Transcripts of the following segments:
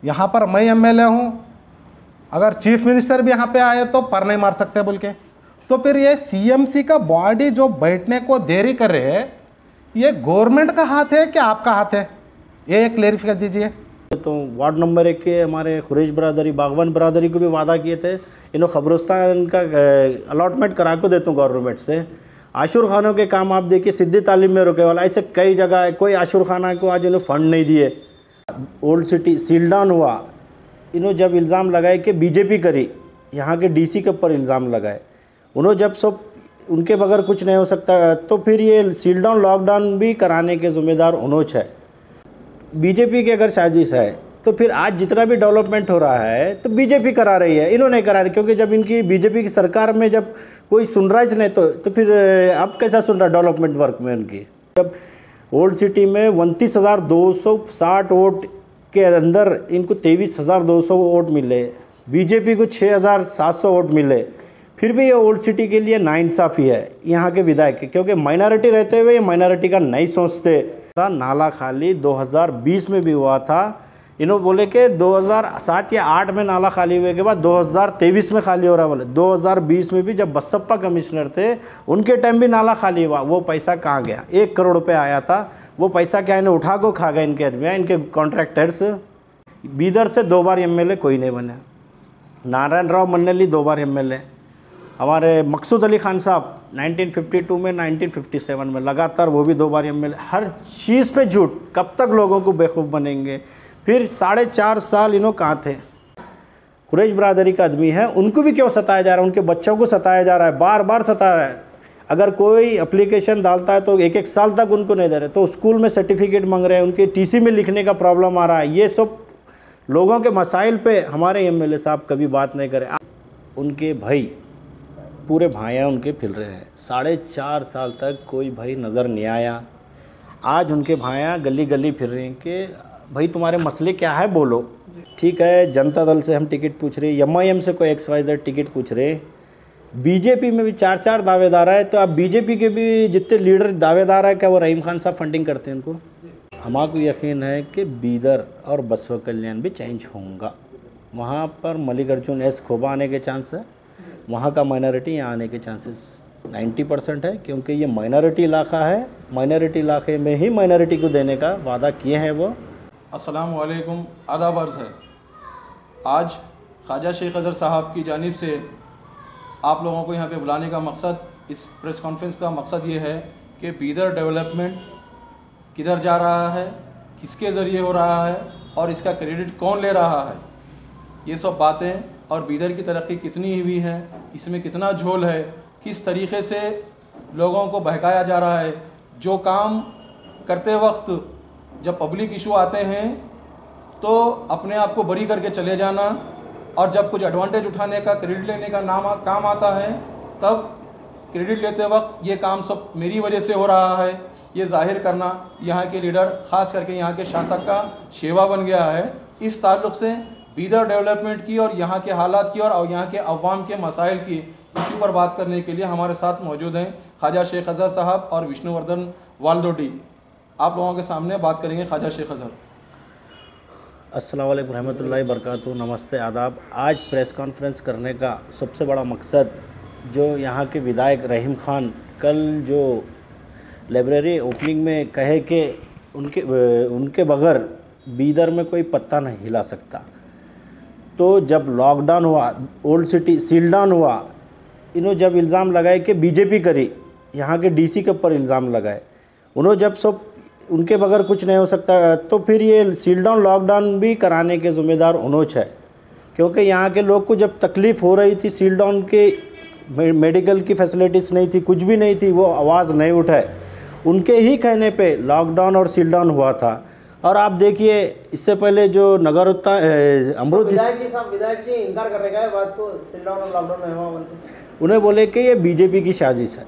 यहाँ पर मैं एमएलए हूँ, अगर चीफ मिनिस्टर भी यहाँ पे आए तो पर नहीं मार सकते बोल के। तो फिर ये सीएमसी का बॉडी जो बैठने को देरी कर रहे हैं, ये गवर्नमेंट का हाथ है कि आपका हाथ है? ये क्लेरिफाई कर दीजिए। तो वार्ड नंबर 1 के हमारे खुरेश बरादरी, बागवान बरादरी को भी वादा किए थे, इन्हों खबरस्तान का अलॉटमेंट करा को देता हूँ गवर्नमेंट से। आशुर खानों के काम आप देखिए, सिद्धि तालीम में रुके वाला, ऐसे कई जगह है, कोई आशुर खाना को आज इन्होंने फंड नहीं दिए। ओल्ड सिटी सील डाउन हुआ, इन्होंने जब इल्ज़ाम लगाए कि बीजेपी करी, यहाँ के डीसी के ऊपर इल्ज़ाम लगाए, उन्होंने जब सब उनके बगैर कुछ नहीं हो सकता, तो फिर ये सील डाउन लॉकडाउन भी कराने के ज़िम्मेदार उन्होंने है। बीजेपी की अगर साजिश है तो फिर आज जितना भी डेवलपमेंट हो रहा है तो बीजेपी करा रही है, इन्होंने करा रही, क्योंकि जब इनकी बीजेपी की सरकार में जब कोई सुन रहा है नहीं तो फिर अब कैसा सुन रहा डेवलपमेंट वर्क में उनकी। जब ओल्ड सिटी में 29,260 वोट के अंदर इनको 23,200 वोट मिले, बीजेपी को 6,700 वोट मिले, फिर भी ये ओल्ड सिटी के लिए नाइंसाफ़ी है यहाँ के विधायक की, क्योंकि माइनॉरिटी रहते हुए ये माइनॉरिटी का नहीं सोचते। नाला खाली 2020 में भी हुआ था, इन्होंने बोले कि 2007 या 8 में नाला खाली हुए के बाद 2023 में खाली हो रहा बोले। 2020 में भी जब बसप्पा कमिश्नर थे उनके टाइम भी नाला खाली हुआ, वो पैसा कहाँ गया? 1 करोड़ रुपये आया था, वो पैसा क्या इन्हें उठा को खा गए इनके आदमी, इनके कॉन्ट्रैक्टर्स। बीदर से 2 बार एमएलए कोई नहीं बने, नारायण राव मन्नेली 2 बार एमएलए, हमारे मकसूद अली खान साहब 1952 में 1957 में लगातार वो भी 2 बार एमएलए। हर चीज़ पे झूठ, कब तक लोगों को बेवकूफ़ बनेंगे? फिर 4.5 साल इन्हों कहाँ थे? कुरैश बरादरी का आदमी है, उनको भी क्यों सताया जा रहा है? उनके बच्चों को सताया जा रहा है, बार बार सता रहा है। अगर कोई एप्लीकेशन डालता है तो 1-1 साल तक उनको नहीं दे रहे, तो स्कूल में सर्टिफिकेट मांग रहे हैं, उनके टीसी में लिखने का प्रॉब्लम आ रहा है। ये सब लोगों के मसाइल पे हमारे एमएलए साहब कभी बात नहीं करे। उनके भाई पूरे भाइयाँ उनके फिर रहे हैं, 4.5 साल तक कोई भाई नज़र नहीं आया। आज उनके भाइयाँ गली गली फिर रहे हैं कि भाई तुम्हारे मसले क्या है, बोलो। ठीक है, जनता दल से हम टिकट पूछ रहे, एमआईएम से कोई XYZ टिकट पूछ रहे, बीजेपी में भी 4-4 दावेदार है, तो अब बीजेपी के भी जितने लीडर दावेदार है, क्या वो रहीम खान साहब फंडिंग करते हैं उनको? हमारा यकीन है कि बीदर और बसवा कल्याण भी चेंज होगा। वहाँ पर मल्लिकार्जुन एस खोबा आने के चांस है, वहाँ का माइनॉरिटी यहाँ आने के चांसेस 90% है, क्योंकि ये माइनॉरिटी इलाका है। माइनॉरिटी इलाके में ही माइनॉरिटी को देने का वादा किए हैं वो। अस्सलाम वालेकुम, आदाब अर्ज़ है। आज ख्वाजा शेख अज़हर साहब की जानिब से आप लोगों को यहाँ पे बुलाने का मकसद, इस प्रेस कॉन्फ्रेंस का मकसद ये है कि बीदर डेवलपमेंट किधर जा रहा है, किसके ज़रिए हो रहा है और इसका क्रेडिट कौन ले रहा है, ये सब बातें, और बीदर की तरक्की कितनी हुई है, इसमें कितना झोल है, किस तरीक़े से लोगों को बहकाया जा रहा है। जो काम करते वक्त जब पब्लिक इशू आते हैं तो अपने आप को बरी करके चले जाना, और जब कुछ एडवांटेज उठाने का, क्रेडिट लेने का काम आता है, तब क्रेडिट लेते वक्त ये काम सब मेरी वजह से हो रहा है, ये जाहिर करना यहाँ के लीडर, ख़ास करके यहाँ के शासक का शेवा बन गया है। इस ताल्लुक़ से बीदर डेवलपमेंट की और यहाँ के हालात की और यहाँ के अवाम के मसाइल की इशू पर बात करने के लिए हमारे साथ मौजूद हैं ख्वाजा शेख अज़हर साहब और विष्णुवर्धन वाल्दोडी। आप लोगों के सामने बात करेंगे ख्वाजा शेख अज़हर। अस्सलाम वालेकुम रहमतुल्लाहि बरकातहू, नमस्ते, आदाब। आज प्रेस कॉन्फ्रेंस करने का सबसे बड़ा मकसद, जो यहाँ के विधायक रहीम खान कल जो लाइब्रेरी ओपनिंग में कहे कि उनके बगैर बीदर में कोई पत्ता नहीं हिला सकता, तो जब लॉकडाउन हुआ, ओल्ड सिटी सील डाउन हुआ, इन्होंने जब इल्ज़ाम लगाए कि बीजेपी करी, यहाँ के डीसी के ऊपर इल्ज़ाम लगाए, उन्होंने जब सब उनके बगैर कुछ नहीं हो सकता, तो फिर ये सील डाउन लॉकडाउन भी कराने के ज़िम्मेदार उन्होंने है। क्योंकि यहाँ के लोग को जब तकलीफ़ हो रही थी, सील डाउन के मेडिकल की फैसिलिटीज़ नहीं थी, कुछ भी नहीं थी, वो आवाज़ नहीं उठाए, उनके ही कहने पे लॉकडाउन और सील डाउन हुआ था। और आप देखिए, इससे पहले जो नगर अमरूद विधायक जी इनकार कर रहे हैं बात को, सील डाउन और लॉकडाउन में हुआ, उन्हें बोले कि ये बीजेपी की साजिश है।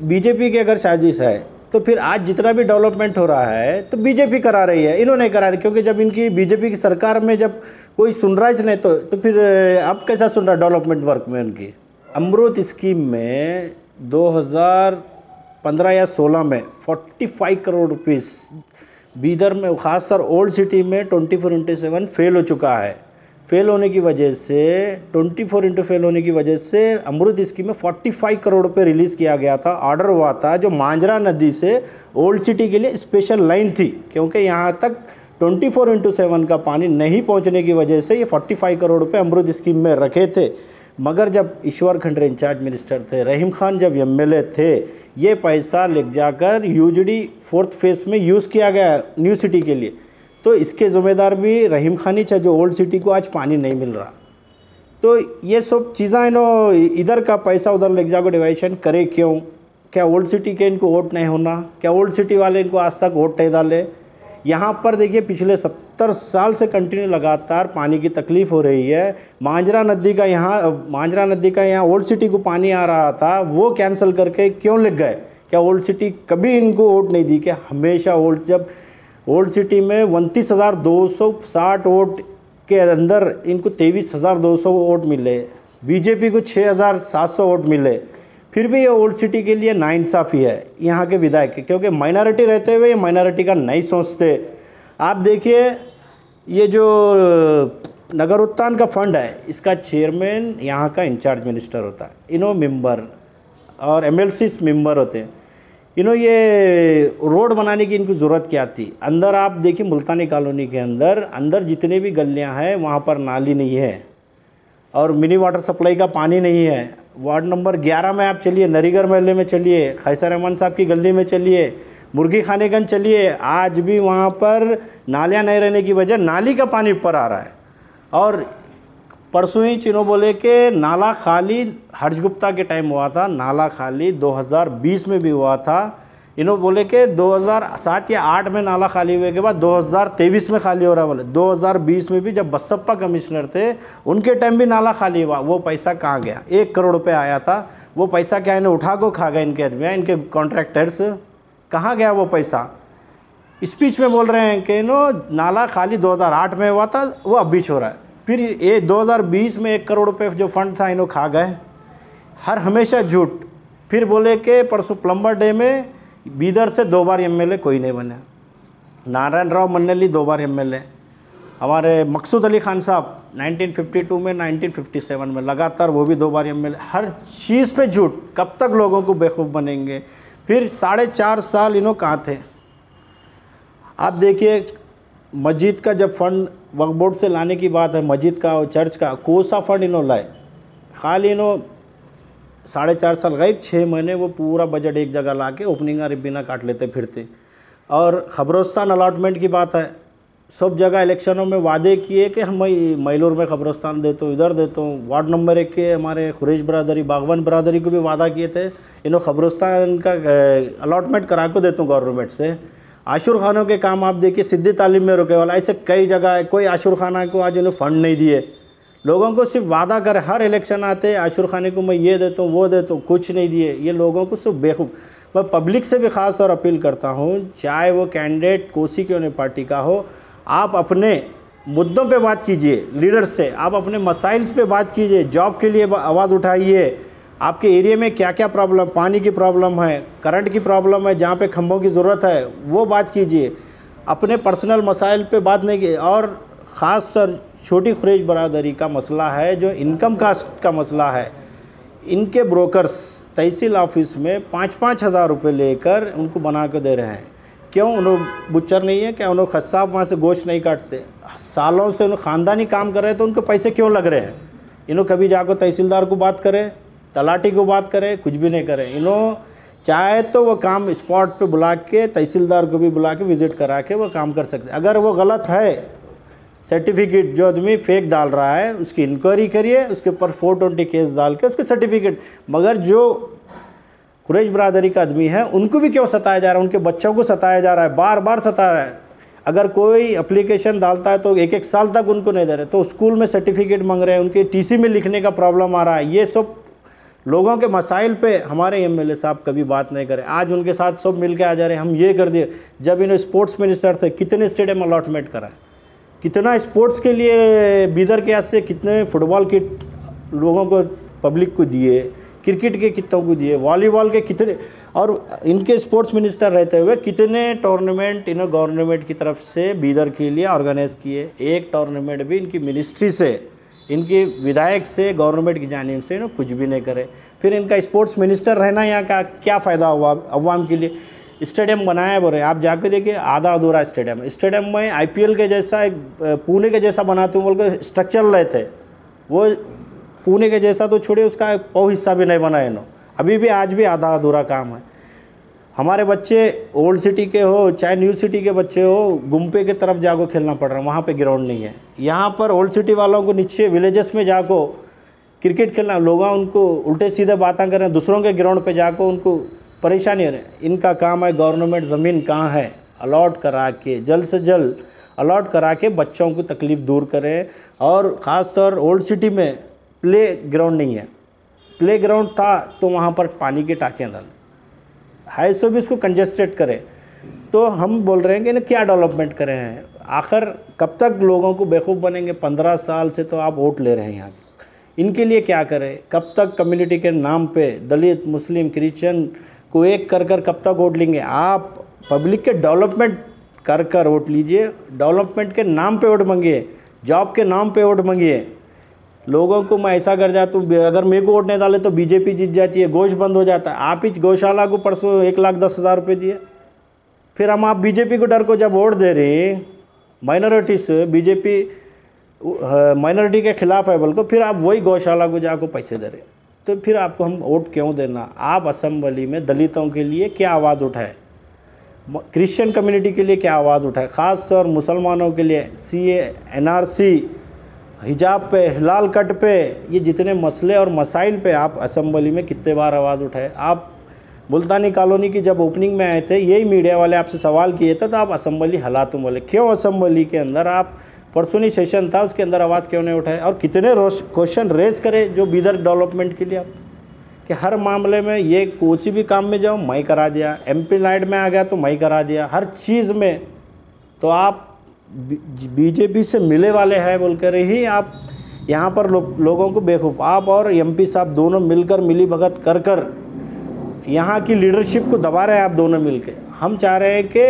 बीजेपी की अगर साजिश है तो फिर आज जितना भी डेवलपमेंट हो रहा है तो बीजेपी करा रही है, इन्होंने करा रही, क्योंकि जब इनकी बीजेपी की सरकार में जब कोई सुन रहा है नहीं तो फिर अब कैसा सुन रहा डेवलपमेंट वर्क में उनकी। अमरूद स्कीम में 2015 या 16 में 45 करोड़ रुपीस बीदर में खासकर ओल्ड सिटी में 24/7 फेल हो चुका है। फेल होने की वजह से 24 फेल होने की वजह से अमृत स्कीम में 45 करोड़ रुपए रिलीज़ किया गया था, ऑर्डर हुआ था, जो मांजरा नदी से ओल्ड सिटी के लिए स्पेशल लाइन थी, क्योंकि यहाँ तक 24/7 का पानी नहीं पहुँचने की वजह से ये 45 करोड़ रुपए अमृत स्कीम में रखे थे। मगर जब ईश्वर खंडरे इंचार्ज मिनिस्टर थे, रहीम खान जब एमएलए थे, ये पैसा ले जाकर यूजीडी 4th फेज में यूज़ किया गया न्यू सिटी के लिए। तो इसके ज़िम्मेदार भी रहीम खान ही था, जो ओल्ड सिटी को आज पानी नहीं मिल रहा। तो ये सब चीज़ें इधर का पैसा उधर ले जाकर डिवाइशन करे क्यों? क्या ओल्ड सिटी के इनको वोट नहीं होना? क्या ओल्ड सिटी वाले इनको आज तक वोट नहीं डाले? यहाँ पर देखिए पिछले 70 साल से कंटिन्यू लगातार पानी की तकलीफ़ हो रही है। मांजरा नदी का यहाँ ओल्ड सिटी को पानी आ रहा था, वो कैंसिल करके क्यों लग गए? क्या ओल्ड सिटी कभी इनको वोट नहीं दी? क्या हमेशा जब ओल्ड सिटी में 29,260 वोट के अंदर इनको 23,200 वोट मिले, बीजेपी को 6,700 वोट मिले, फिर भी ये ओल्ड सिटी के लिए नाइंसाफ़ी है यहाँ के विधायक, क्योंकि माइनॉरिटी रहते हुए ये माइनॉरिटी का नहीं सोचते। आप देखिए ये जो नगर उत्थान का फंड है, इसका चेयरमैन यहाँ का इंचार्ज मिनिस्टर होता है, इन्हों मेंबर और एमएलसी मेंबर होते हैं। ये रोड बनाने की इनको ज़रूरत क्या थी? अंदर आप देखिए मुल्तानी कॉलोनी के अंदर जितने भी गलियां हैं वहाँ पर नाली नहीं है और मिनी वाटर सप्लाई का पानी नहीं है। वार्ड नंबर 11 में आप चलिए, नरीगर महल्ले में चलिए, खैसर रहमान साहब की गली में चलिए, मुर्गी खानेगंज चलिए, आज भी वहाँ पर नालियाँ नहीं रहने की वजह नाली का पानी ऊपर आ रहा है। और परसों ही चिन्हों बोले कि नाला खाली हर्ष गुप्ता के टाइम हुआ था, नाला खाली 2020 में भी हुआ था। इन्हों बोले कि 2007 या 8 में नाला खाली हुए के बाद 2023 में खाली हो रहा। बोले 2020 में भी जब बसप्पा कमिश्नर थे उनके टाइम भी नाला खाली हुआ। वो पैसा कहाँ गया? 1 करोड़ रुपये आया था, वो पैसा क्या इन्हें उठा को खा गए इनके आदमी, इनके कॉन्ट्रैक्टर्स? कहाँ गया वो पैसा? स्पीच में बोल रहे हैं कि नाला खाली 2008 में हुआ था, वो अब बीच हो रहा है। फिर ये 2020 में 1 करोड़ रुपये जो फंड था इन्हों खा गए, हर हमेशा झूठ। फिर बोले कि परसों प्लम्बर डे में बीदर से 2 बार एमएलए कोई नहीं बने, नारायण राव मन्नेली 2 बार एमएलए, हमारे मकसूद अली खान साहब 1952 में 1957 में लगातार वो भी 2 बार एमएलए। हर चीज़ पे झूठ। कब तक लोगों को बेवकूफ़ बनेंगे? फिर 4.5 साल इन्हों कहाँ थे? आप देखिए मस्जिद का जब फंड वक्फ बोर्ड से लाने की बात है, मस्जिद का और चर्च का कोसा फंड इन्हों लाए, खाली इन्हों 4.5 साल गए, 6 महीने वो पूरा बजट एक जगह ला के ओपनिंग रिबिना काट लेते फिरते। और खबरस्तान अलॉटमेंट की बात है, सब जगह इलेक्शनों में वादे किए कि हम मैलूर में खबरस्तान देता हूँ, इधर देता हूँ। वार्ड नंबर 1 के हमारे खुरेश बरादरी, बागवान बरादरी को भी वादा किए थे इन्हों खबरस्तान का अलॉटमेंट करा को देता हूँ गवर्नमेंट से। आशुर खानों के काम आप देखिए, सिद्धी तालीम में रुके वाला, ऐसे कई जगह है, कोई आशुर खाना को आज उन्हें फंड नहीं दिए। लोगों को सिर्फ वादा करे, हर इलेक्शन आते आशुर खाने को मैं ये देता हूँ वो देता हूँ, कुछ नहीं दिए। ये लोगों को सिर्फ बेवकूफ़। मैं पब्लिक से भी ख़ास तौर अपील करता हूँ, चाहे वो कैंडिडेट कोसी क्यों नहीं पार्टी का हो, आप अपने मुद्दों पे बात कीजिए लीडर्स से, आप अपने मसाइल्स पे बात कीजिए, जॉब के लिए आवाज़ उठाइए। आपके एरिया में क्या क्या प्रॉब्लम, पानी की प्रॉब्लम है, करंट की प्रॉब्लम है, जहाँ पे खंभों की ज़रूरत है वो बात कीजिए। अपने पर्सनल मसाइल पे बात नहीं की। और ख़ास तौर छोटी खुरेश बरादरी का मसला है, जो इनकम कास्ट का मसला है। इनके ब्रोकर्स तहसील ऑफिस में 5-5 हज़ार रुपये लेकर उनको बना के दे रहे हैं। क्यों? उन्होंने बुच्चर नहीं है क्या? उन्होंने खस्साब वहाँ से गोश्त नहीं काटते, सालों से उन्होंने ख़ानदानी काम कर रहे हैं, तो उनको पैसे क्यों लग रहे हैं? इन्होंने कभी जाकर तहसीलदार को बात करें, तलाटी को बात करें, कुछ भी नहीं करें। इन्हों चाहे तो वो काम स्पॉट पे बुला के, तहसीलदार को भी बुला के विज़िट करा के वो काम कर सकते। अगर वो गलत है, सर्टिफिकेट जो आदमी फेक डाल रहा है उसकी इंक्वायरी करिए, उसके ऊपर 420 केस डाल के उसके सर्टिफिकेट। मगर जो खुरेश बरादरी का आदमी है उनको भी क्यों सताया जा रहा है? उनके बच्चों को सताया जा रहा है, बार बार सता रहा है। अगर कोई एप्लीकेशन डालता है तो 1-1 साल तक उनको नहीं दे रहे, तो स्कूल में सर्टिफिकेट मांग रहे हैं, उनके टीसी में लिखने का प्रॉब्लम आ रहा है। ये सब लोगों के मसाइल पे हमारे एमएलए साहब कभी बात नहीं करें। आज उनके साथ सब मिल के आ जा रहे हैं, हम ये कर दिए। जब इन्हें स्पोर्ट्स मिनिस्टर थे, कितने स्टेडियम अलॉटमेंट करा, कितना स्पोर्ट्स के लिए बीदर के हाथ से कितने फुटबॉल किट लोगों को, पब्लिक को दिए, क्रिकेट के कितनों को दिए, वॉलीबॉल के कितने, और इनके स्पोर्ट्स मिनिस्टर रहते हुए कितने टूर्नामेंट इन्होंने गवर्नमेंट की तरफ से बीदर के लिए ऑर्गेनाइज किए। एक टूर्नामेंट भी इनकी मिनिस्ट्री से, इनके विधायक से, गवर्नमेंट की जानिब से इन्होंने कुछ भी नहीं करे। फिर इनका स्पोर्ट्स मिनिस्टर रहना यहाँ का क्या फ़ायदा हुआ अवाम के लिए। स्टेडियम बनाया बोल रहे, आप जाके देखिए आधा अधूरा स्टेडियम में IPL के जैसा, एक पुणे के जैसा बनाते बोल के स्ट्रक्चर रहे थे, वो पुणे के जैसा तो छोड़िए, उसका एक पौ हिस्सा भी नहीं बना इन्हों, अभी भी आज भी आधा अधूरा काम है। हमारे बच्चे ओल्ड सिटी के हो चाहे न्यू सिटी के बच्चे हो, गुम्पे की तरफ जाको खेलना पड़ रहा है, वहाँ पे ग्राउंड नहीं है। यहाँ पर ओल्ड सिटी वालों को नीचे विलेजेस में जाको क्रिकेट खेलना, लोग उनको उल्टे सीधे बातें कर रहे हैं, दूसरों के ग्राउंड पे जाको उनको परेशानी हो रही है। इनका काम है गवर्नमेंट ज़मीन कहाँ है अलॉट करा के, जल्द से जल्द अलॉट करा के बच्चों को तकलीफ़ दूर करें। और ख़ास तौर ओल्ड सिटी में प्ले ग्राउंड नहीं है, प्ले ग्राउंड था तो वहाँ पर पानी की टाँकियाँ डालें, है सो भी उसको कंजेस्टेड करें। तो हम बोल रहे हैं कि इन्हें क्या डेवलपमेंट करें हैं, आखिर कब तक लोगों को बेवकूफ़ बनेंगे। 15 साल से तो आप वोट ले रहे हैं यहाँ, इनके लिए क्या करें, कब तक कम्युनिटी के नाम पे दलित मुस्लिम क्रिश्चियन को एक कर कब तक वोट लेंगे। आप पब्लिक के डेवलपमेंट कर वोट लीजिए, डेवलपमेंट के नाम पे वोट मांगिए, जॉब के नाम पे वोट मांगिए। लोगों को मैं ऐसा कर जाता हूँ, अगर मेरे को वोट नहीं डाले तो बीजेपी जीत जाती है, गोश्त बंद हो जाता है। आप ही गौशाला को परसों 1,10,000 रुपये दिए, फिर हम आप बीजेपी को डर को जब वोट दे रहे माइनॉरिटी से, बीजेपी माइनॉरिटी के खिलाफ है बल्कि, फिर आप वही गौशाला को जाको पैसे दे रहे, तो फिर आपको हम वोट क्यों देना। आप असेंबली में दलितों के लिए क्या आवाज़ उठाए, क्रिश्चियन कम्युनिटी के लिए क्या आवाज़ उठाए, ख़ास तौर मुसलमानों के लिए CA NRC, हिजाब पे, हिलाल कट पे, ये जितने मसले और मसाइल पे आप असेंबली में कितने बार आवाज़ उठाए। आप मुल्तानी कॉलोनी की जब ओपनिंग में आए थे, यही मीडिया वाले आपसे सवाल किए थे तो आप असेंबली हलातुम बोले, क्यों असेंबली के अंदर आप परसों नहीं सेशन था उसके अंदर आवाज़ क्यों नहीं उठाए। और कितने क्वेश्चन रेज करे जो बीदर डेवलपमेंट के लिए, आप कि हर मामले में ये कोई भी काम में जाओ मैं करा दिया, MP लाइट में आ गया तो मैं करा दिया, हर चीज़ में तो आप बीजेपी से मिले वाले हैं बोलकर ही आप यहाँ पर लोगों को बेवकूफ़, आप और MP साहब दोनों मिलकर मिली भगत कर यहाँ की लीडरशिप को दबा रहे हैं आप दोनों मिलकर। हम चाह रहे हैं कि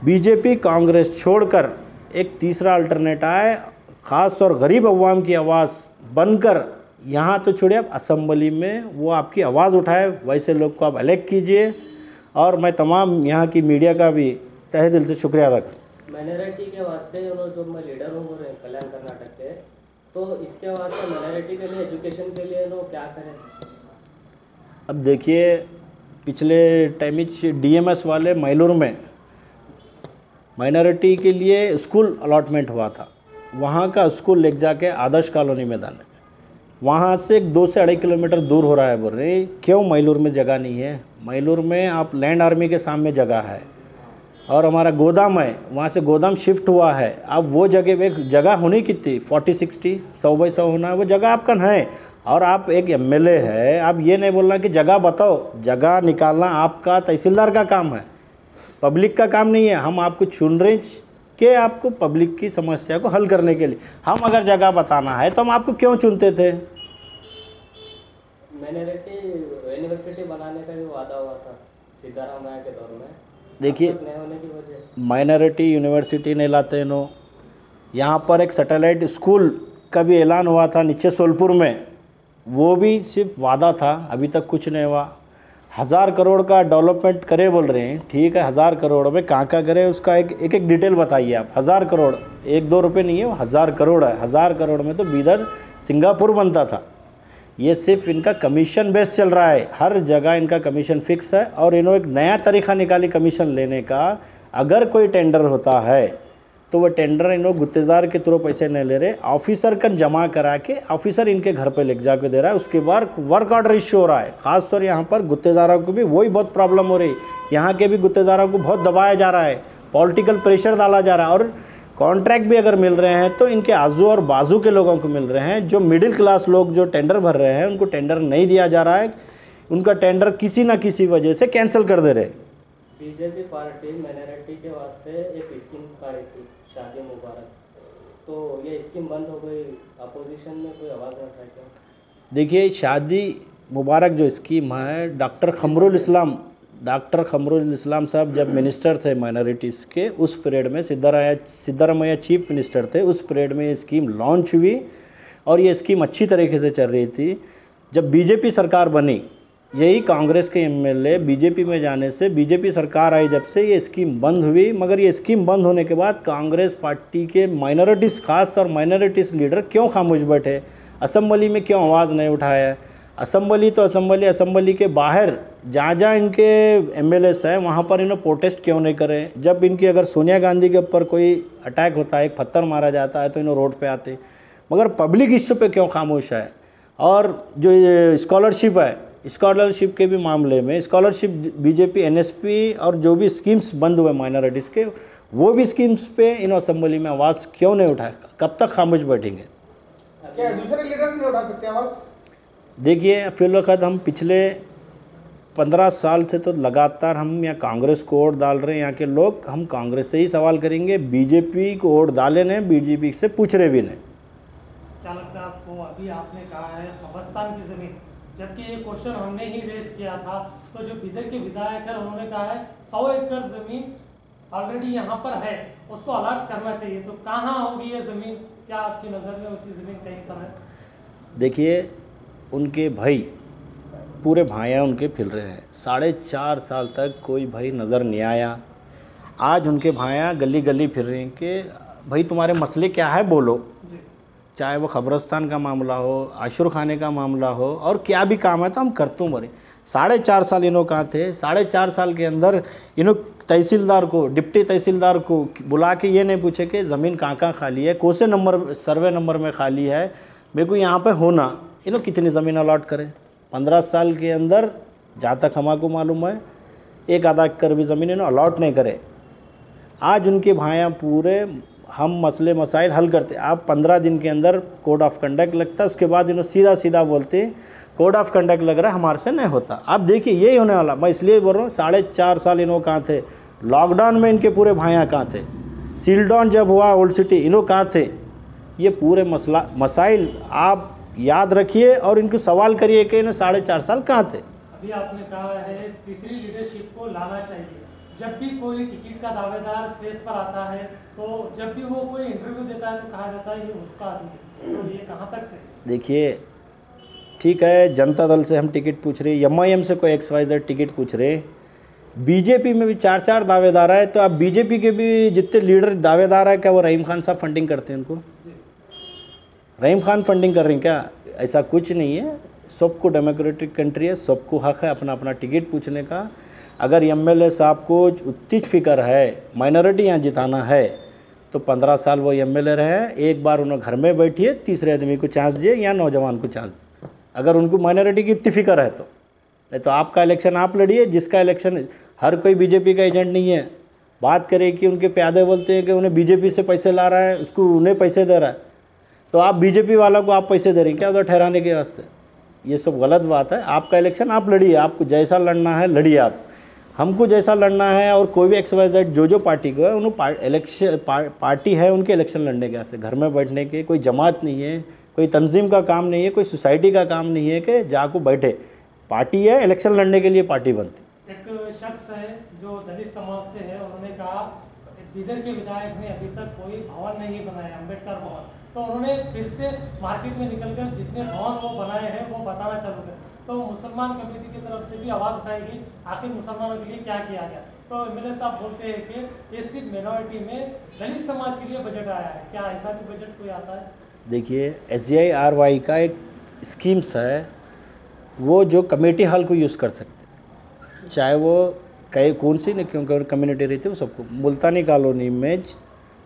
बीजेपी कांग्रेस छोड़कर एक तीसरा अल्टरनेट आए, ख़ास तौर गरीब अवाम की आवाज़ बनकर, यहाँ तो छोड़िए आप असेंबली में वो आपकी आवाज़ उठाए, वैसे लोग को आप इलेक्ट कीजिए। और मैं तमाम यहाँ की मीडिया का भी तहे दिल से शुक्रिया अदा करता हूँ। माइनॉरिटी के वास्ते जो मैं लीडर हूँ कल्याण कर्नाटक के, तो इसके वास्ते माइनॉरिटी के लिए एजुकेशन के लिए लोग क्या करें। अब देखिए पिछले टाइम DMS वाले मैलूर में माइनॉरिटी के लिए स्कूल अलॉटमेंट हुआ था, वहाँ का स्कूल ले जाके आदर्श कॉलोनी में डाले, वहाँ से 2 से 2.5 किलोमीटर दूर हो रहा है। बोल रहे क्यों मैलूर में जगह नहीं है, मैलूर में आप लैंड आर्मी के सामने जगह है और हमारा गोदाम है, वहाँ से गोदाम शिफ्ट हुआ है। अब वो जगह एक जगह होनी कितनी 40-60 100 बाई 100 होना है, वो जगह आपका है। और आप एक MLA है, आप ये नहीं बोलना कि जगह बताओ, जगह निकालना आपका तहसीलदार का काम है, पब्लिक का काम नहीं है। हम आपको चुन रहे कि आपको पब्लिक की समस्या को हल करने के लिए, हम अगर जगह बताना है तो हम आपको क्यों चुनते थे। माइनॉरिटी यूनिवर्सिटी बनाने का भी वादा हुआ था सिद्धारामैया के दौर में, देखिए माइनॉरिटी यूनिवर्सिटी नहीं लाते नो, यहाँ पर एक सैटेलाइट स्कूल का भी ऐलान हुआ था नीचे सोलपुर में, वो भी सिर्फ वादा था, अभी तक कुछ नहीं हुआ। 1000 करोड़ का डेवलपमेंट करे बोल रहे हैं, ठीक है 1000 करोड़ में कहाँ करे उसका एक डिटेल बताइए आप। 1000 करोड़ 1-2 रुपये नहीं है, वो 1000 करोड़ है। 1000 करोड़ में तो बीदर सिंगापुर बनता था। ये सिर्फ इनका कमीशन बेस चल रहा है, हर जगह इनका कमीशन फिक्स है। और इन्होंने एक नया तरीका निकाली कमीशन लेने का, अगर कोई टेंडर होता है तो वह टेंडर इन्होंने गुत्तेदार के थ्रू पैसे नहीं ले रहे, ऑफिसर का जमा करा के ऑफिसर इनके घर पे ले जाके दे रहा है, उसके बाद वर्क ऑर्डर इश्यू हो रहा है। खासतौर यहाँ पर गुत्तेदारों को भी वही बहुत प्रॉब्लम हो रही है, यहाँ के भी गुत्तेदारों को बहुत दबाया जा रहा है, पॉलिटिकल प्रेशर डाला जा रहा है। और कॉन्ट्रैक्ट भी अगर मिल रहे हैं तो इनके आजू और बाजू के लोगों को मिल रहे हैं, जो मिडिल क्लास लोग जो टेंडर भर रहे हैं उनको टेंडर नहीं दिया जा रहा है, उनका टेंडर किसी ना किसी वजह से कैंसिल कर दे रहे। बीजेपी पार्टी माइनॉरिटी के वास्ते एक स्कीम काढ़ी थी शादी मुबारक, तो ये स्कीम बंद हो गई, अपोजिशन में कोई आवाज़ नहीं उठाई क्या? देखिए शादी मुबारक जो स्कीम है, डॉक्टर खमरुल इस्लाम साहब जब मिनिस्टर थे माइनॉरिटीज़ के, उस पीरियड में सिद्धारमैया चीफ मिनिस्टर थे, उस पीरियड में ये स्कीम लॉन्च हुई और ये स्कीम अच्छी तरीके से चल रही थी। जब बीजेपी सरकार बनी, यही कांग्रेस के एमएलए बीजेपी में जाने से, बीजेपी सरकार आई जब से, ये स्कीम बंद हुई। मगर ये स्कीम बंद होने के बाद कांग्रेस पार्टी के माइनॉरिटीज़, खास और माइनॉरिटीज़ लीडर क्यों खामोश बैठे, असेंबली में क्यों आवाज़ नहीं उठाया? असेंबली तो असेंबली के बाहर जहाँ जहाँ इनके एमएलएस हैं वहाँ पर इन्होंने प्रोटेस्ट क्यों नहीं करे? जब इनकी अगर सोनिया गांधी के ऊपर कोई अटैक होता है, एक पत्थर मारा जाता है, तो इन्होंने रोड पे आते, मगर पब्लिक इश्यू पे क्यों खामोश है? और जो ये स्कॉलरशिप है, स्कॉलरशिप के भी मामले में स्कॉलरशिप बीजेपी एनएसपी और जो भी स्कीम्स बंद हुए माइनॉरिटीज़ के, वो भी स्कीम्स पे इन असेंबली में आवाज़ क्यों नहीं उठाए? कब तक खामोश बैठेंगे? क्या दूसरे लीडर्स नहीं उठा सकते आवाज़? देखिए, फिलहाल हम पिछले 15 साल से तो लगातार हम यहाँ कांग्रेस को वोट डाल रहे हैं। यहाँ के लोग, हम कांग्रेस से ही सवाल करेंगे, बीजेपी को वोट डाले नहीं, बीजेपी से पूछ रहे भी नहीं। क्या लगता है आपको? अभी आपने कहा है खबरस्तान की ज़मीन, जबकि ये क्वेश्चन हमने ही रेस किया था, तो जो बिदर के विधायक है उन्होंने कहा है 100 एकड़ ज़मीन ऑलरेडी यहाँ पर है, उसको अलॉट करना चाहिए। तो कहाँ होगी ये ज़मीन? क्या आपकी नज़र में उसी ज़मीन कहीं पर है? देखिए, उनके भाई, पूरे भाइयाँ उनके फिर रहे हैं, 4.5 साल तक कोई भाई नज़र नहीं आया। आज उनके भाइयाँ गली गली फिर रहे हैं कि भाई तुम्हारे मसले क्या है, बोलो। चाहे वो खबरस्तान का मामला हो, आशुर खाने का मामला हो, और क्या भी काम है तो हम करते मरे। 4.5 साल इन्हों कहाँ थे? 4.5 साल के अंदर इन्हों तहसीलदार को, डिप्टी तहसीलदार को बुला के ये नहीं पूछे कि ज़मीन कहाँ कहाँ खाली है, कौन से नंबर, सर्वे नंबर में खाली है, मेरे को यहाँ पे होना। इन्हों कितनी ज़मीन अलॉट करें? 15 साल के अंदर, जहाँ तक हमारे मालूम है, 1 एकड़ भी ज़मीन इन्हों अलॉट नहीं करे। आज उनके भाइयाँ पूरे हम मसले मसाइल हल करते, आप 15 दिन के अंदर कोड ऑफ कंडक्ट लगता है, उसके बाद इन्होंने सीधा बोलते हैं कोड ऑफ कंडक्ट लग रहा है, हमारे से नहीं होता। आप देखिए यही होने वाला। मैं इसलिए बोल रहा हूँ, 4.5 साल इन्हों कहाँ थे? लॉकडाउन में इनके पूरे भाइयाँ कहाँ थे? सील डाउन जब हुआ ओल्ड सिटी, इन्हों कहाँ थे? ये पूरे मसाइल आप याद रखिए और इनको सवाल करिए कि इन्हें 4.5 साल कहाँ थे। अभी आपने कहा है तीसरी लीडरशिप को लाना चाहिए। जब भी कोई टिकट का दावेदार फेस पर आता है, तो जब भी वो कोई इंटरव्यू देता है तो कहा जाता है ये उसका आदमी है। तो ये कहाँ तक से? देखिए, ठीक है, जनता दल से हम टिकट पूछ रहे, एमआईएम से कोई XYZ टिकट पूछ रहे, बीजेपी में भी 4 दावेदार है, तो आप बीजेपी के भी जितने लीडर दावेदार है, क्या वो रहीम खान साहब फंडिंग करते हैं उनको? रहीम खान फंडिंग कर रहे हैं क्या? ऐसा कुछ नहीं है। सबको डेमोक्रेटिक कंट्री है, सबको हक है अपना अपना टिकट पूछने का। अगर एमएलए साहब को उतनी फिक्र है माइनॉरिटी यहाँ जिताना है, तो 15 साल वो एमएलए रहे, एक बार उन्हें घर में बैठिए, तीसरे आदमी को चांस दिए या नौजवान को चांस दिए, अगर उनको माइनॉरिटी की इतनी फिक्र है तो। नहीं तो आपका इलेक्शन आप लड़िए, जिसका इलेक्शन, हर कोई बीजेपी का एजेंट नहीं है। बात करें कि उनके प्यादे बोलते हैं कि उन्हें बीजेपी से पैसे ला रहा है, उसको उन्हें पैसे दे रहा है, तो आप बीजेपी वालों को आप पैसे दे रहे हैं क्या उधर ठहराने के वास्ते? ये सब गलत बात है। आपका इलेक्शन आप लड़िए, आपको जैसा लड़ना है लड़िए आप, हमको जैसा लड़ना है, और कोई भी XYZ जो पार्टी को है, उन्होंने इलेक्शन पार्टी है उनके इलेक्शन लड़ने के वास्ते, घर में बैठने के कोई जमात नहीं है, कोई तंजीम का काम नहीं है, कोई सोसाइटी का काम नहीं है कि जाको बैठे। पार्टी है, इलेक्शन लड़ने के लिए पार्टी बनती। एक शख्स है जो दलित समाज से है, उन्होंने कहा बिदर के विधायक ने अभी तक कोई भवन नहीं बनाया, अम्बेडकर भवन, तो उन्होंने फिर से मार्केट में निकलकर जितने भवन वो बनाए हैं वो बताना चालू कर। तो मुसलमान कम्युनिटी की तरफ से भी आवाज़ उठाएगी, आखिर मुसलमानों के लिए क्या किया गया? तो एमएलए साहब बोलते हैं कि ये सिर्फ माइनॉरिटी में दलित समाज के लिए बजट आया है, क्या ऐसा भी बजट कोई आता है? देखिए, SGIRY का एक स्कीम्स है, वो जो कमेटी हॉल को यूज़ कर सकते हैं, चाहे वो कौन सी नहीं, क्योंकि कम्युनिटी रहती है वो सबको। मुल्तानी कॉलोनी में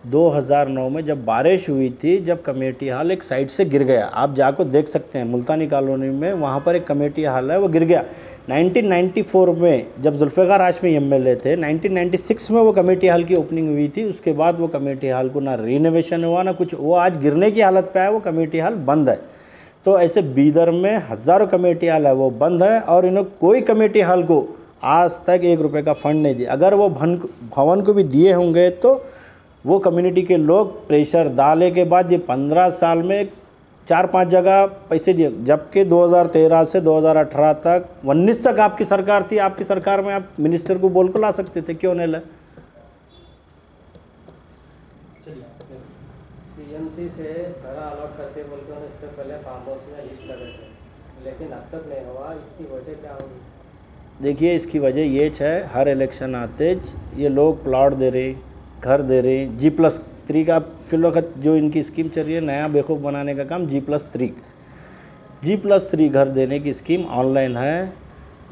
2009 में जब बारिश हुई थी, जब कमेटी हॉल एक साइड से गिर गया, आप जाकर देख सकते हैं मुल्तानी कॉलोनी में, वहाँ पर एक कमेटी हॉल है, वो गिर गया। 1994 में जब जुल्फ़िकार हाशमी एमएलए थे, 1996 में वो कमेटी हॉल की ओपनिंग हुई थी। उसके बाद वो कमेटी हॉल को ना रिनोवेशन हुआ ना कुछ, वो आज गिरने की हालत पे है, वो कमेटी हॉल बंद है। तो ऐसे बीदर में हज़ारों कमेटी हॉल है, वो बंद है, और इन्हों कोई कमेटी हॉल को आज तक 1 रुपये का फंड नहीं दिया। अगर वो भवन को भी दिए होंगे तो वो कम्युनिटी के लोग प्रेशर डाले के बाद ये 15 साल में 4-5 जगह पैसे दिए, जबकि 2013 से 2018 तक 19 तक आपकी सरकार थी, आपकी सरकार में आप मिनिस्टर को बोल को ला सकते थे, क्यों नहीं लाए? सीएमसी से घर अलॉट करते बोलते हैं, इससे पहले फार्म हाउस में लिस्ट लगे थे, लेकिन अब तक नहीं हुआ। इसकी वजह क्या होगी? देखिए, इसकी वजह ये है, हर इलेक्शन आते ये लोग प्लॉट दे रहे, घर दे रहे। G+3 का फिल वक्त जो इनकी स्कीम चल रही है, नया बेवकूफ़ बनाने का काम, G+3 घर देने की स्कीम ऑनलाइन है।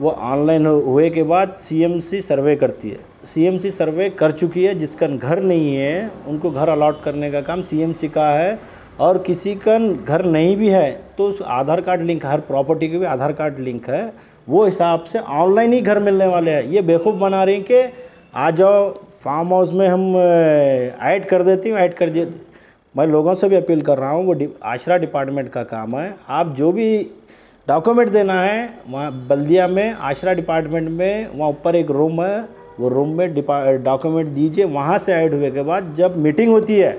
वो ऑनलाइन हुए के बाद सीएमसी सर्वे करती है, सीएमसी सर्वे कर चुकी है, जिसका घर नहीं है उनको घर अलॉट करने का काम सीएमसी का है। और किसी का घर नहीं भी है तो उस आधार कार्ड लिंक, हर प्रॉपर्टी के भी आधार कार्ड लिंक है, वो हिसाब से ऑनलाइन ही घर मिलने वाले हैं। ये बेवकूफ़ बना रही कि आ जाओ फार्म हाउस में हम ऐड कर देती हूँ, ऐड कर दिए। मैं लोगों से भी अपील कर रहा हूँ, वो आश्रा डिपार्टमेंट का काम है। आप जो भी डॉक्यूमेंट देना है वहाँ बल्दिया में, आश्रा डिपार्टमेंट में, वहाँ ऊपर एक रूम है, वो रूम में डॉक्यूमेंट दीजिए। वहाँ से ऐड हुए के बाद जब मीटिंग होती है,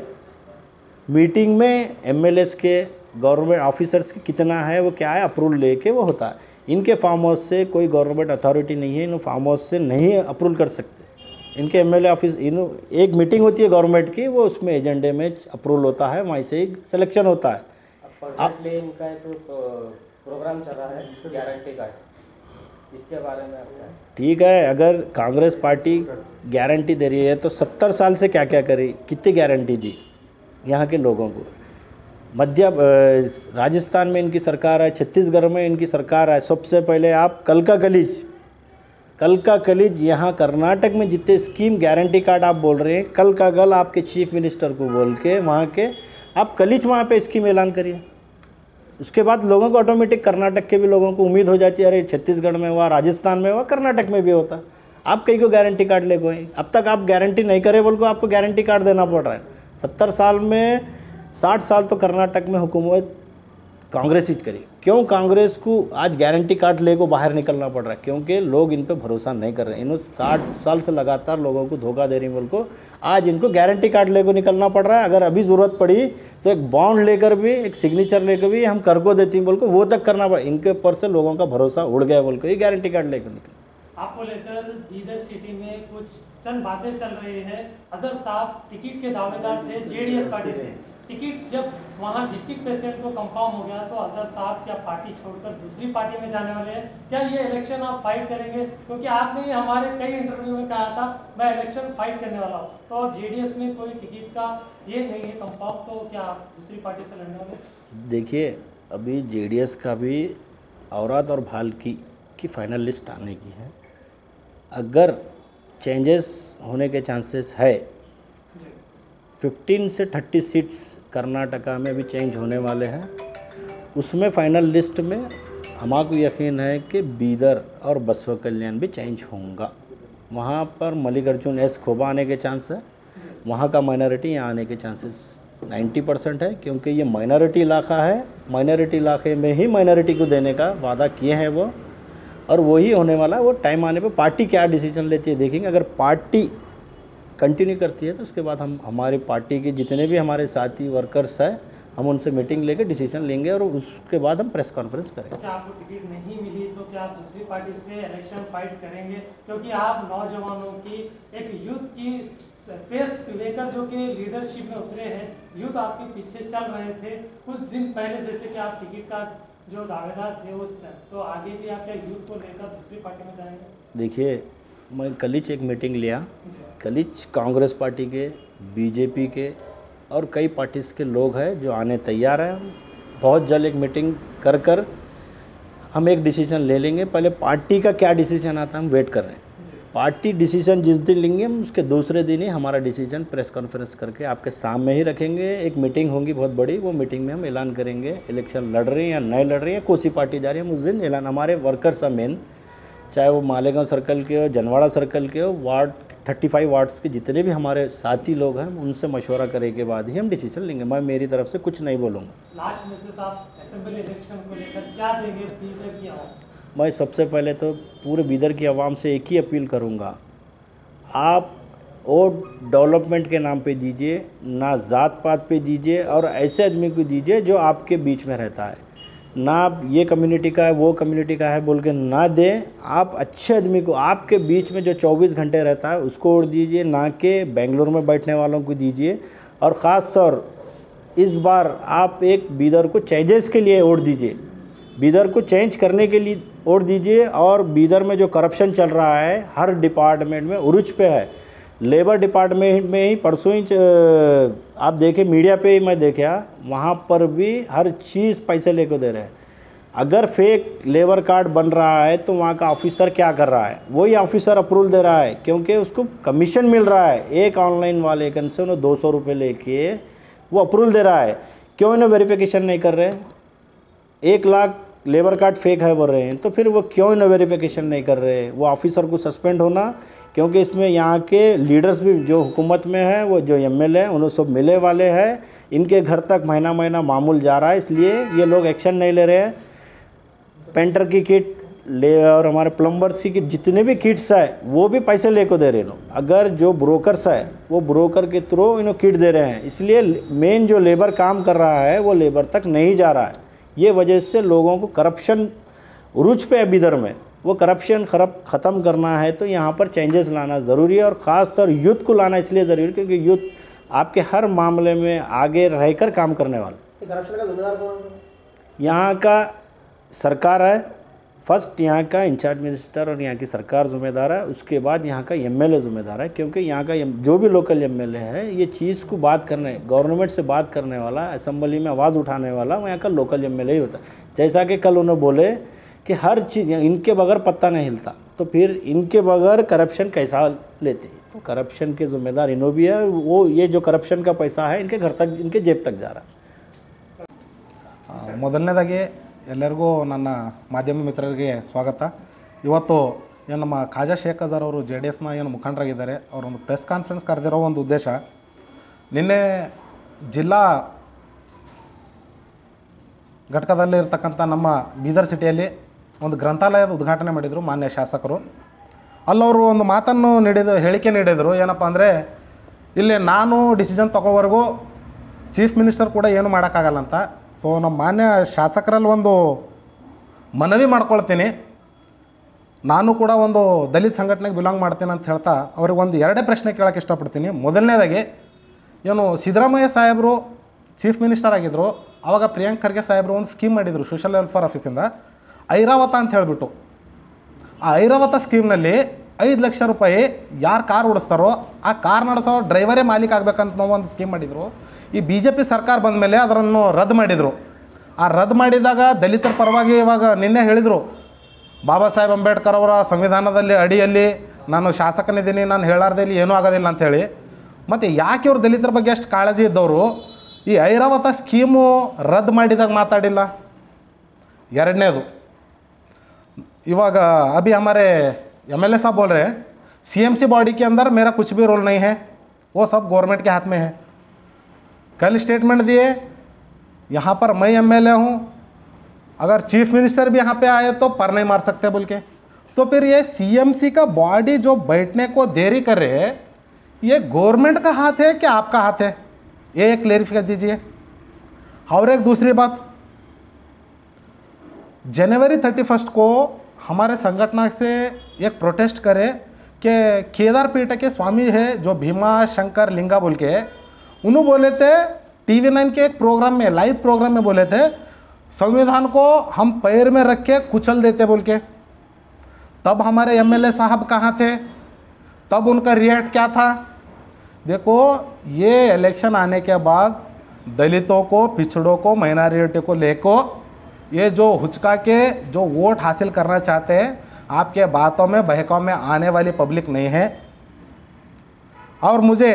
मीटिंग में एमएलएस के, गवर्नमेंट ऑफिसर्स की कितना है, वो क्या है, अप्रूवल लेके वो होता है। इनके फार्म हाउस से कोई गवर्नमेंट अथॉरिटी नहीं है, इन फार्म हाउस से नहीं अप्रूवल कर सकते। इनके एमएलए ऑफिस, एक मीटिंग होती है गवर्नमेंट की, वो उसमें एजेंडे में अप्रूवल होता है, वहीं से ही सिलेक्शन होता है। अब इनका एक प्रोग्राम चल रहा है गारंटी कार्ड, इसके बारे में आपका? ठीक है, अगर कांग्रेस पार्टी गारंटी दे रही है तो 70 साल से क्या क्या करी, कितनी गारंटी दी यहाँ के लोगों को। राजस्थान में इनकी सरकार है, छत्तीसगढ़ में इनकी सरकार है। सबसे पहले आप कल का कलीज यहाँ कर्नाटक में जितने स्कीम गारंटी कार्ड आप बोल रहे हैं, कल का कल आपके चीफ मिनिस्टर को बोल के वहाँ के आप कलीज वहाँ पे स्कीम ऐलान करिए। उसके बाद लोगों को ऑटोमेटिक, कर्नाटक के भी लोगों को उम्मीद हो जाती है, अरे छत्तीसगढ़ में हुआ, राजस्थान में हुआ, कर्नाटक में भी होता। आप कहीं को गारंटी कार्ड ले गए, अब तक आप गारंटी नहीं करे बोल को आपको गारंटी कार्ड देना पड़ रहा है। 70 साल में 60 साल तो कर्नाटक में हुकूमत कांग्रेस ही करी। क्यों कांग्रेस को आज गारंटी कार्ड ले को बाहर निकलना पड़ रहा है? क्योंकि लोग इन पे भरोसा नहीं कर रहे। इन्होंने 60 साल से लगातार लोगों को धोखा दे रही बोल को आज इनको गारंटी कार्ड ले को निकलना पड़ रहा है। अगर अभी ज़रूरत पड़ी तो एक बॉन्ड लेकर भी, एक सिग्नेचर लेकर भी हम कर को देती बोल को वो तक करना पड़ा। इनके ऊपर से लोगों का भरोसा उड़ गया बोल को ये गारंटी कार्ड लेकर निकले। आपको लेकर बीदर सिटी में कुछ चंद बातें चल रही है। अजहर साहब टिकट के दावेदार थे जेडीएस पार्टी से। टिकट जब वहाँ डिस्ट्रिक्ट प्रेसिडेंट को कंफर्म हो गया तो अजहर साहब क्या पार्टी छोड़कर दूसरी पार्टी में जाने वाले हैं? क्या ये इलेक्शन आप फाइट करेंगे? क्योंकि आपने हमारे कई इंटरव्यू में कहा था मैं इलेक्शन फाइट करने वाला हूँ, तो जेडीएस में कोई टिकट का ये नहीं है कंफर्म, तो क्या आप दूसरी पार्टी से लड़ने वाले? देखिए, अभी जेडीएस का भी औरत और भालकी की फाइनल लिस्ट आने की है। अगर चेंजेस होने के चांसेस है, 15 से 30 सीट्स कर्नाटका में भी चेंज होने वाले हैं। उसमें फाइनल लिस्ट में हमारा यकीन है कि बीदर और बसवा कल्याण भी चेंज होगा। वहाँ पर मल्लिकार्जुन एस खोबा आने के चांस है, वहाँ का माइनॉरिटी यहाँ आने के चांसेस 90% है, क्योंकि ये माइनॉरिटी इलाका है। माइनॉरिटी इलाके में ही माइनॉरिटी को देने का वादा किए हैं वो, और वही होने वाला है। वो टाइम आने पे पार्टी क्या डिसीजन लेती है देखेंगे। अगर पार्टी कंटिन्यू करती है तो उसके बाद हम, हमारी पार्टी के जितने भी हमारे साथी वर्कर्स हैं, हम उनसे मीटिंग लेकर डिसीजन लेंगे और उसके बाद हम प्रेस कॉन्फ्रेंस करेंगे। क्या आपको टिकट नहीं मिली तो क्या आप दूसरी पार्टी से इलेक्शन फाइट करेंगे? क्योंकि आप नौजवानों की, एक यूथ की फेस लेकर जो कि लीडरशिप में उतरे हैं, यूथ आपके पीछे चल रहे थे कुछ दिन पहले, जैसे कि आप टिकट का जो दावेदार थे उस टाइम, तो आगे भी आप क्या यूथ को लेकर दूसरी पार्टी में जाएंगे? देखिए, मैं कलीच एक मीटिंग लिया, कलीच कांग्रेस पार्टी के, बीजेपी के और कई पार्टीज़ के लोग हैं जो आने तैयार हैं। बहुत जल्द एक मीटिंग कर हम एक डिसीजन ले लेंगे। पहले पार्टी का क्या डिसीजन आता है हम वेट कर रहे हैं। पार्टी डिसीजन जिस दिन लेंगे हम उसके दूसरे दिन ही हमारा डिसीजन प्रेस कॉन्फ्रेंस करके आपके सामने ही रखेंगे। एक मीटिंग होगी बहुत बड़ी, वो मीटिंग में हम ऐलान करेंगे इलेक्शन लड़ रहे हैं या नहीं लड़ रहे हैं, कौन सी पार्टी जा रही है, हम उस दिन ऐलान। हमारे वर्कर्स हैं मेन, चाहे वो मालेगांव सर्कल के हो, जनवाड़ा सर्कल के हो, वार्ड 35 वार्ड्स के जितने भी हमारे साथी लोग हैं, उनसे मशवरा करने के बाद ही हम डिसीजन लेंगे। मैं मेरी तरफ से कुछ नहीं बोलूँगा। लास्ट मैसेज आप असेंबली इलेक्शन को लेकर क्या देंगे बीदर की आवाम? मैं सबसे पहले तो पूरे बीदर की आवाम से एक ही अपील करूँगा, आप वो डेवलपमेंट के नाम पे दीजिए, ना जात पात पे दीजिए, और ऐसे आदमी को दीजिए जो आपके बीच में रहता है। ना आप ये कम्युनिटी का है वो कम्युनिटी का है बोल के ना दें, आप अच्छे आदमी को आपके बीच में जो 24 घंटे रहता है उसको वोट दीजिए, ना कि बेंगलोर में बैठने वालों को दीजिए। और ख़ास तौर इस बार आप एक बीदर को चेंजेस के लिए वोट दीजिए, बीदर को चेंज करने के लिए वोट दीजिए। और बीदर में जो करप्शन चल रहा है हर डिपार्टमेंट में उरुज पे है। लेबर डिपार्टमेंट में ही परसों ही आप देखें, मीडिया पे ही मैं देखा, वहाँ पर भी हर चीज़ पैसे लेकर दे रहे हैं। अगर फेक लेबर कार्ड बन रहा है तो वहाँ का ऑफिसर क्या कर रहा है, वही ऑफिसर अप्रूवल दे रहा है, क्योंकि उसको कमीशन मिल रहा है। एक ऑनलाइन वाले कन से उन्हें 200 रुपये लेके वो अप्रूवल दे रहा है। क्यों इन्हें वेरिफिकेशन नहीं कर रहे? 1 लाख लेबर कार्ड फेक है बोल रहे हैं, तो फिर वो क्यों इन्हें वेरिफिकेशन नहीं कर रहे? वो ऑफिसर को सस्पेंड होना, क्योंकि इसमें यहाँ के लीडर्स भी जो हुकूमत में है, वो जो एमएलए हैं, उन्हें सब मिले वाले हैं। इनके घर तक महीना महीना मामूल जा रहा है, इसलिए ये लोग एक्शन नहीं ले रहे हैं। पेंटर की किट ले और हमारे प्लम्बर्स की किट, जितने भी किट्स है वो भी पैसे लेकर दे रहे हैं लोग। अगर जो ब्रोकर्स है वो ब्रोकर के थ्रू इन्हें किट दे रहे हैं, इसलिए मेन जो लेबर काम कर रहा है वो लेबर तक नहीं जा रहा है। ये वजह से लोगों को करप्शन उरूज पे है बिदर में, वो करप्शन ख़त्म करना है तो यहाँ पर चेंजेस लाना ज़रूरी है। और ख़ास तौर यूथ को लाना इसलिए ज़रूरी है क्योंकि यूथ आपके हर मामले में आगे रहकर काम करने वाला। करप्शन का जिम्मेदार कौन है? यहाँ का सरकार है, फर्स्ट यहाँ का इंचार्ज मिनिस्टर और यहाँ की सरकार जिम्मेदार है, उसके बाद यहाँ का एमएलए जिम्मेदार है। क्योंकि यहाँ का जो भी लोकल एमएलए है ये चीज़ को बात करने, गवर्नमेंट से बात करने वाला, असेंबली में आवाज़ उठाने वाला वो यहाँ का लोकल एमएलए ही होता है। जैसा कि कल उन्होंने बोले कि हर चीज़ इनके बगैर पत्ता नहीं हिलता, तो फिर इनके बगैर करप्शन कैसा लेते? तो करप्शन के जिम्मेदार इन्हों भी है। वो ये जो करप्शन का पैसा है इनके घर तक, इनके जेब तक जा रहा है। ಮೊದಲನೇದಾಗಿ ಎಲ್ಲರಿಗೂ ನನ್ನ ಮಾಧ್ಯಮ ಮಿತ್ರರಿಗೆ ಸ್ವಾಗತ. ಇವತ್ತು ಏನು ನಮ್ಮ ಖಾಜಾ ಶೇಖ್ ಅಜರ್ ಅವರು JDSನ ಏನು ಮುಖಂಡರಾಗಿದ್ದಾರೆ, ಅವರೊಂದು ಪ್ರೆಸ್ ಕಾನ್ಫರೆನ್ಸ್ ಕರೆದಿರೋ ಒಂದು ಉದ್ದೇಶ, ನಿನ್ನೆ ಜಿಲ್ಲಾ ಘಟಕದಲ್ಲಿ ಇರ್ತಕ್ಕಂಥ ನಮ್ಮ ಬೀದರ್ ಸಿಟಿಯಲ್ಲಿ ಒಂದು ಗ್ರಂಥಾಲಯದ ಉದ್ಘಾಟನೆ ಮಾಡಿದರು ಮಾನ್ಯ ಶಾಸಕರು. ಅಲ್ಲವರು ಒಂದು ಮಾತನ್ನು ಹೇಳಿಕೆ ನೀಡಿದರು. ಏನಪ್ಪ ಅಂದರೆ, ಇಲ್ಲಿ ನಾನು ಡಿಸಿಷನ್ ತಗೋವರೆಗೂ ಚೀಫ್ ಮಿನಿಸ್ಟರ್ ಕೂಡ ಏನು ಮಾಡೋಕ್ಕಾಗಲ್ಲ ಅಂತ. ಸೊ ನಮ್ಮ ಮಾನ್ಯ ಶಾಸಕರಲ್ಲಿ ಒಂದು ಮನವಿ ಮಾಡ್ಕೊಳ್ತೀನಿ, ನಾನು ಕೂಡ ಒಂದು ದಲಿತ ಸಂಘಟನೆಗೆ ಬಿಲಾಂಗ್ ಮಾಡ್ತೀನಿ ಅಂತ ಹೇಳ್ತಾ ಅವ್ರಿಗೆ ಒಂದು 2 ಪ್ರಶ್ನೆ ಕೇಳೋಕ್ಕೆ ಇಷ್ಟಪಡ್ತೀನಿ. ಮೊದಲನೇದಾಗಿ, ಏನು ಸಿದ್ದರಾಮಯ್ಯ ಸಾಹೇಬರು ಚೀಫ್ ಮಿನಿಸ್ಟರ್ ಆಗಿದ್ದರು, ಆವಾಗ ಪ್ರಿಯಾಂಕ್ ಖರ್ಗೆ ಸಾಹೇಬರು ಒಂದು ಸ್ಕೀಮ್ ಮಾಡಿದರು ಸೋಷಲ್ ವೆಲ್ಫೇರ್ ಆಫೀಸಿಂದ, ಐರಾವತ ಅಂತ ಹೇಳಿಬಿಟ್ಟು. ಆ ಐರಾವತ ಸ್ಕೀಮ್ನಲ್ಲಿ 5 ಲಕ್ಷ ರೂಪಾಯಿ ಯಾರು ಕಾರ್ ಓಡಿಸ್ತಾರೋ ಆ ಕಾರ್ ನಡೆಸೋ ಡ್ರೈವರೇ ಮಾಲೀಕ ಆಗಬೇಕಂತ ನಾವು ಒಂದು ಸ್ಕೀಮ್ ಮಾಡಿದರು. ಈ BJP ಸರ್ಕಾರ ಬಂದ ಮೇಲೆ ಅದನ್ನು ರದ್ದು ಮಾಡಿದರು. ಆ ರದ್ದು ಮಾಡಿದಾಗ ದಲಿತರ ಪರವಾಗಿ ಇವಾಗ ನಿನ್ನೆ ಹೇಳಿದರು, ಬಾಬಾ ಸಾಹೇಬ್ ಅಂಬೇಡ್ಕರ್ ಅವರ ಸಂವಿಧಾನದಲ್ಲಿ ಅಡಿಯಲ್ಲಿ ನಾನು ಶಾಸಕನಿದ್ದೀನಿ, ನಾನು ಹೇಳಾರ್ದಲ್ಲಿ ಏನೂ ಆಗೋದಿಲ್ಲ ಅಂಥೇಳಿ. ಮತ್ತು ಯಾಕೆ ಇವರು ದಲಿತರ ಬಗ್ಗೆ ಅಷ್ಟು ಕಾಳಜಿ ಇದ್ದವರು ಈ ಐರಾವತ ಸ್ಕೀಮು ರದ್ದು ಮಾಡಿದಾಗ ಮಾತಾಡಿಲ್ಲ? ಎರಡನೇದು, इवाग अभी हमारे MLA साहब बोल रहे हैं CMC बॉडी के अंदर मेरा कुछ भी रोल नहीं है, वो सब गवर्नमेंट के हाथ में है। कल स्टेटमेंट दिए, यहाँ पर मैं MLA हूँ, अगर चीफ मिनिस्टर भी यहाँ पे आए तो पर नहीं मार सकते बोल के। तो फिर ये CMC का बॉडी जो बैठने को देरी कर रहे हैं, ये गवर्नमेंट का हाथ है कि आपका हाथ है? ये क्लेरिफाई दीजिए। और एक दूसरी बात, जनवरी 31 को हमारे संगठन से एक प्रोटेस्ट करे कि केदार पीठ के स्वामी है जो भीमा शंकर लिंगा बोल के, उन्होंने बोले थे TV9 के एक प्रोग्राम में, लाइव प्रोग्राम में बोले थे संविधान को हम पैर में रख के कुचल देते बोल के। तब हमारे MLA साहब कहाँ थे? तब उनका रिएक्ट क्या था? देखो, ये इलेक्शन आने के बाद दलितों को, पिछड़ों को, माइनॉरिटी को लेकर ये जो हुचका के जो वोट हासिल करना चाहते हैं, आपके बातों में बहकाव में आने वाली पब्लिक नहीं है। और मुझे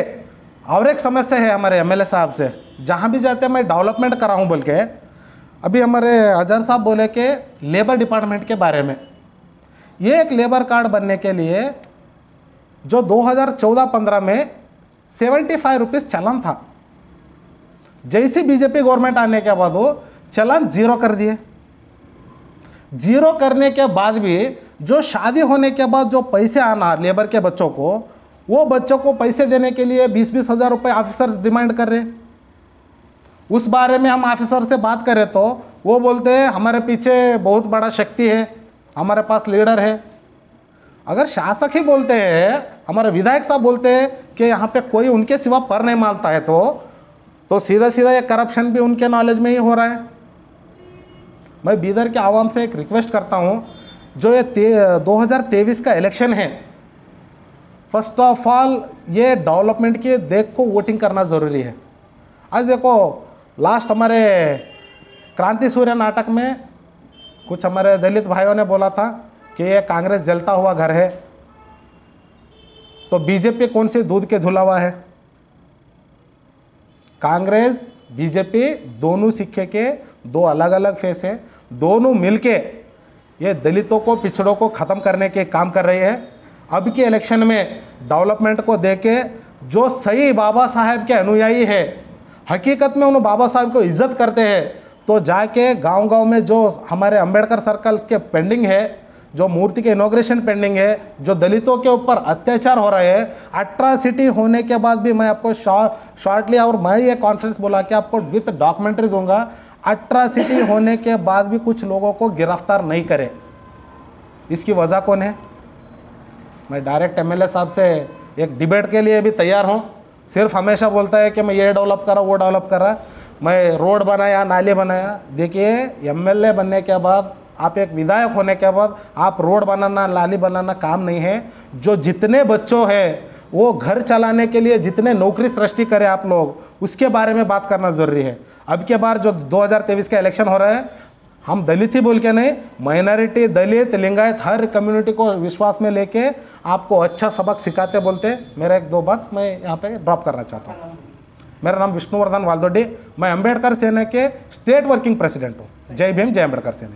और एक समस्या है हमारे MLA साहब से, जहाँ भी जाते हैं मैं डेवलपमेंट कर रहा हूँ बोल के। अभी हमारे अजहर साहब बोले कि लेबर डिपार्टमेंट के बारे में, ये एक लेबर कार्ड बनने के लिए जो 2014-15 में 75 रुपीज़ चलन था, जैसी BJP गवर्नमेंट आने के बाद वो चलन 0 कर दिए। 0 करने के बाद भी जो शादी होने के बाद जो पैसे आना लेबर के बच्चों को, वो बच्चों को पैसे देने के लिए 20-20 हज़ार रुपये ऑफिसर्स डिमांड कर रहे हैं। उस बारे में हम ऑफिसर से बात करें तो वो बोलते हैं हमारे पीछे बहुत बड़ा शक्ति है, हमारे पास लीडर है। अगर शासक ही बोलते हैं, हमारे विधायक साहब बोलते हैं कि यहाँ पे कोई उनके सिवा पर नहीं मानता है, तो सीधा सीधा ये करप्शन भी उनके नॉलेज में ही हो रहा है। मैं बीदर के आवाम से एक रिक्वेस्ट करता हूँ, जो ये 2023 का इलेक्शन है, फर्स्ट ऑफ ऑल ये डेवलपमेंट के देख को वोटिंग करना ज़रूरी है। आज देखो लास्ट हमारे क्रांति सूर्य नाटक में कुछ हमारे दलित भाइयों ने बोला था कि ये कांग्रेस जलता हुआ घर है, तो बीजेपी कौन से दूध के धुला हुआ है। कांग्रेस बीजेपी दोनों सिक्के के दो अलग अलग फेस है, दोनों मिलके ये दलितों को पिछड़ों को ख़त्म करने के काम कर रही है। अब के इलेक्शन में डेवलपमेंट को देके जो सही बाबा साहेब के अनुयायी है, हकीकत में उन बाबा साहब को इज्जत करते हैं, तो जाके गांव-गांव में जो हमारे अंबेडकर सर्कल के पेंडिंग है, जो मूर्ति के इनॉग्रेशन पेंडिंग है, जो दलितों के ऊपर अत्याचार हो रहे हैं, अट्रॉसिटी होने के बाद भी मैं आपको शॉर्टली और मैं ये कॉन्फ्रेंस बुला के आपको विथ डॉक्यूमेंट्री दूंगा, अट्रॉसिटी होने के बाद भी कुछ लोगों को गिरफ्तार नहीं करे। इसकी वजह कौन है? मैं डायरेक्ट एमएलए साहब से एक डिबेट के लिए भी तैयार हूँ। सिर्फ हमेशा बोलता है कि मैं ये डेवलप करा वो डेवलप करा, मैं रोड बनाया नाले बनाया। देखिए एमएलए बनने के बाद, आप एक विधायक होने के बाद आप रोड बनाना नाली बनाना काम नहीं है। जो जितने बच्चों हैं वो घर चलाने के लिए जितने नौकरी सृष्टि करें आप लोग, उसके बारे में बात करना ज़रूरी है। अब के बार जो 2023 का इलेक्शन हो रहा है, हम दलित ही बोल के नहीं, माइनॉरिटी दलित लिंगायत हर कम्युनिटी को विश्वास में लेके आपको अच्छा सबक सिखाते बोलते। मेरा एक दो बात मैं यहाँ पे ड्रॉप करना चाहता हूँ। मेरा नाम विष्णुवर्धन वाल्दोडी, मैं अंबेडकर सेना के स्टेट वर्किंग प्रेसिडेंट हूँ। जय भीम, जय अंबेडकर सेना।